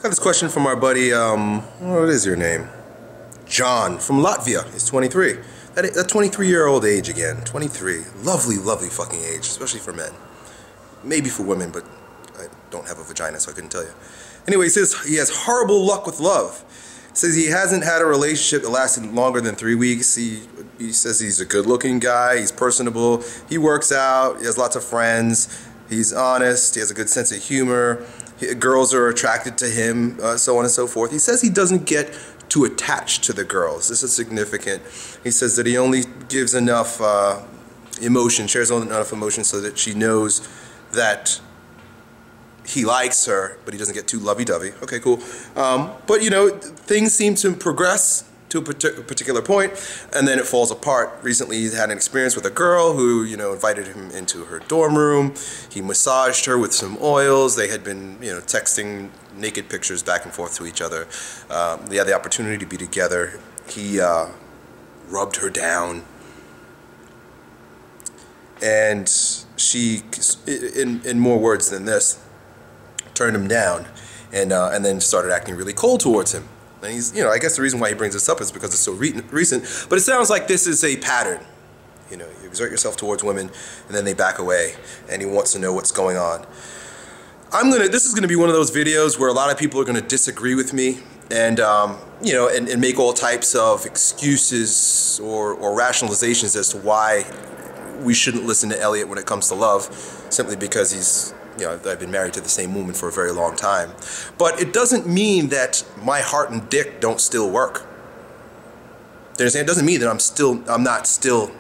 Got this question from our buddy, what is your name? John from Latvia. He's 23. That 23-year-old age again. 23. Lovely, lovely fucking age, especially for men. Maybe for women, but I don't have a vagina, so I couldn't tell you. Anyway, he says he has horrible luck with love. He says he hasn't had a relationship that lasted longer than 3 weeks. He says he's a good-looking guy. He's personable. He works out. He has lots of friends. He's honest. He has a good sense of humor. Girls are attracted to him, so on and so forth. He says he doesn't get too attached to the girls. This is significant. He says that he only gives enough emotion, shares enough emotion so that she knows that he likes her, but he doesn't get too lovey-dovey. Okay, cool. But, you know, things seem to progress to a particular point, and then it falls apart. Recently, he had an experience with a girl who, you know, invited him into her dorm room. He massaged her with some oils. They had been, you know, texting naked pictures back and forth to each other. They had the opportunity to be together. He rubbed her down, and she, in more words than this, turned him down, and then started acting really cold towards him. And he's, you know, I guess the reason why he brings this up is because it's so recent, but it sounds like this is a pattern. You know, you exert yourself towards women, and then they back away, and he wants to know what's going on. This is gonna be one of those videos where a lot of people are gonna disagree with me, and you know, and make all types of excuses or rationalizations as to why we shouldn't listen to Elliot when it comes to love, simply because he's, you know, I've been married to the same woman for a very long time. But it doesn't mean that my heart and dick don't still work. You understand? It doesn't mean that I'm not still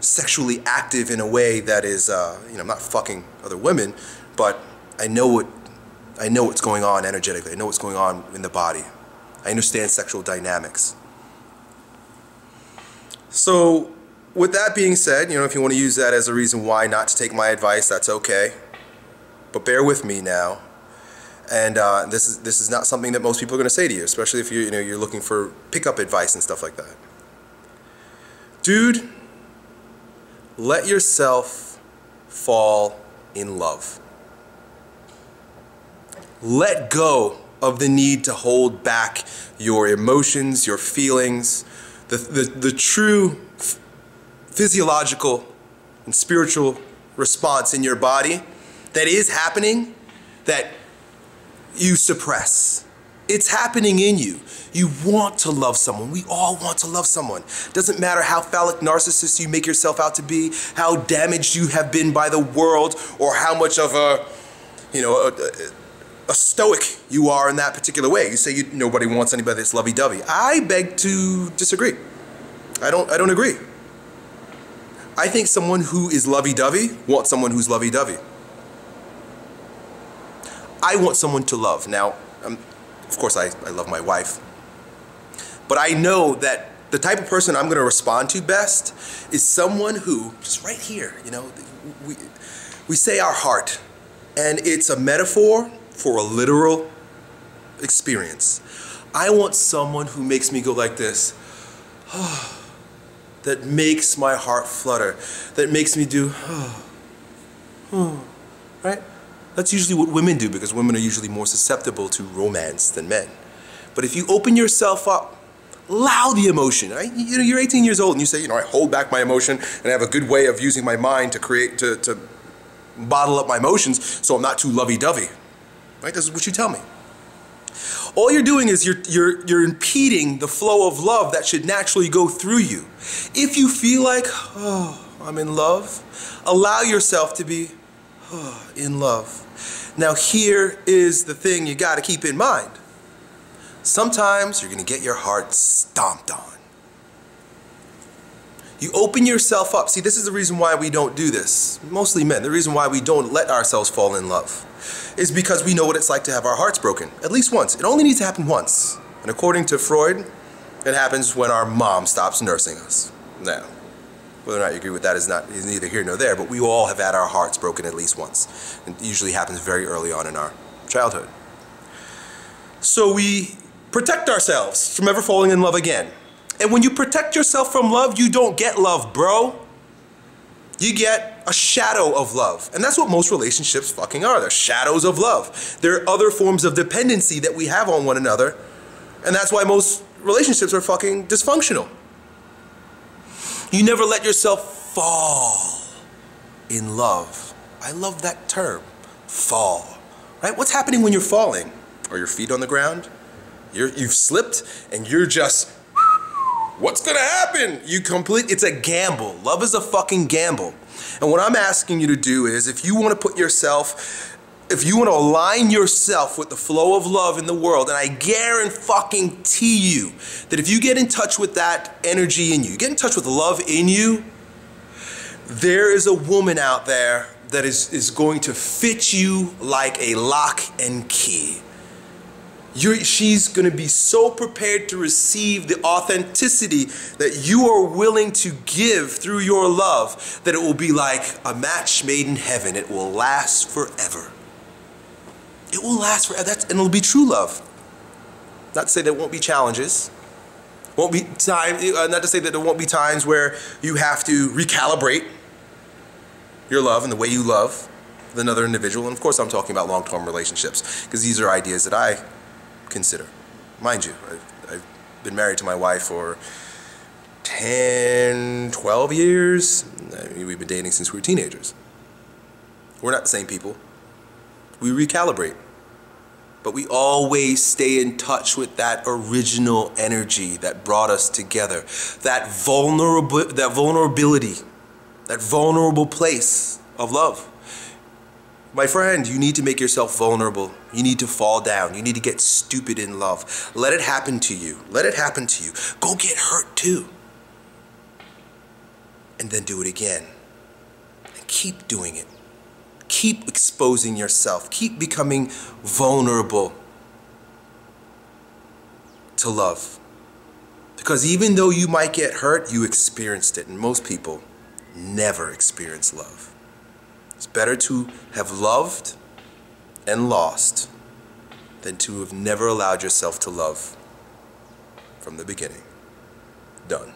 sexually active in a way that is, you know, I'm not fucking other women, but I know what's going on energetically. I know what's going on in the body. I understand sexual dynamics. So, with that being said, you know, if you want to use that as a reason why not to take my advice, that's okay. But bear with me now, and this is not something that most people are going to say to you, especially if you're looking for pickup advice and stuff like that. Dude, let yourself fall in love. Let go of the need to hold back your emotions, your feelings, the true physiological and spiritual response in your body that is happening, that you suppress. It's happening in you. You want to love someone. We all want to love someone. Doesn't matter how phallic narcissist you make yourself out to be, how damaged you have been by the world, or how much of a, you know, a stoic you are in that particular way. You say nobody wants anybody that's lovey-dovey. I beg to disagree. I don't agree. I think someone who is lovey-dovey wants someone who's lovey-dovey. I want someone to love. Now, of course, I love my wife. But I know that the type of person I'm going to respond to best is someone who, just right here, you know, we say our heart. And it's a metaphor for a literal experience. I want someone who makes me go like this. That makes my heart flutter. That makes me do, right? That's usually what women do, because women are usually more susceptible to romance than men. But if you open yourself up, allow the emotion. Right? You know, you're 18 years old and you say, you know, I hold back my emotion and I have a good way of using my mind to to bottle up my emotions so I'm not too lovey-dovey. Right? This is what you tell me. All you're doing is you're impeding the flow of love that should naturally go through you. If you feel like, oh, I'm in love, allow yourself to be in love. Now here is the thing you got to keep in mind. Sometimes you're going to get your heart stomped on. You open yourself up. See, this is the reason why we don't do this. Mostly men. The reason why we don't let ourselves fall in love is because we know what it's like to have our hearts broken. At least once. It only needs to happen once. And according to Freud, it happens when our mom stops nursing us. Now, whether or not you agree with that is neither here nor there, but we all have had our hearts broken at least once. It usually happens very early on in our childhood. So we protect ourselves from ever falling in love again. And when you protect yourself from love, you don't get love, bro. You get a shadow of love. And that's what most relationships fucking are. They're shadows of love. They're other forms of dependency that we have on one another. And that's why most relationships are fucking dysfunctional. You never let yourself fall in love. I love that term, fall. Right? What's happening when you're falling? Are your feet on the ground? You've slipped and you're just, what's gonna happen? It's a gamble. Love is a fucking gamble. And what I'm asking you to do is, if you want to align yourself with the flow of love in the world, and I guarantee you that if you get in touch with that energy in you, get in touch with love in you, there is a woman out there that is going to fit you like a lock and key. She's going to be so prepared to receive the authenticity that you are willing to give through your love that it will be like a match made in heaven. It will last forever. It will last forever. And it'll be true love. Not to say there won't be challenges. Not to say that there won't be times where you have to recalibrate your love and the way you love with another individual. And of course I'm talking about long-term relationships, because these are ideas that I consider. Mind you, I've been married to my wife for 10, 12 years. We've been dating since we were teenagers. We're not the same people. We recalibrate. But we always stay in touch with that original energy that brought us together. That vulnerability, that vulnerable place of love. My friend, you need to make yourself vulnerable. You need to fall down. You need to get stupid in love. Let it happen to you. Let it happen to you. Go get hurt too. And then do it again. And keep doing it. Keep exposing yourself. Keep becoming vulnerable to love. Because even though you might get hurt, you experienced it. And most people never experience love. It's better to have loved and lost than to have never allowed yourself to love from the beginning. Done.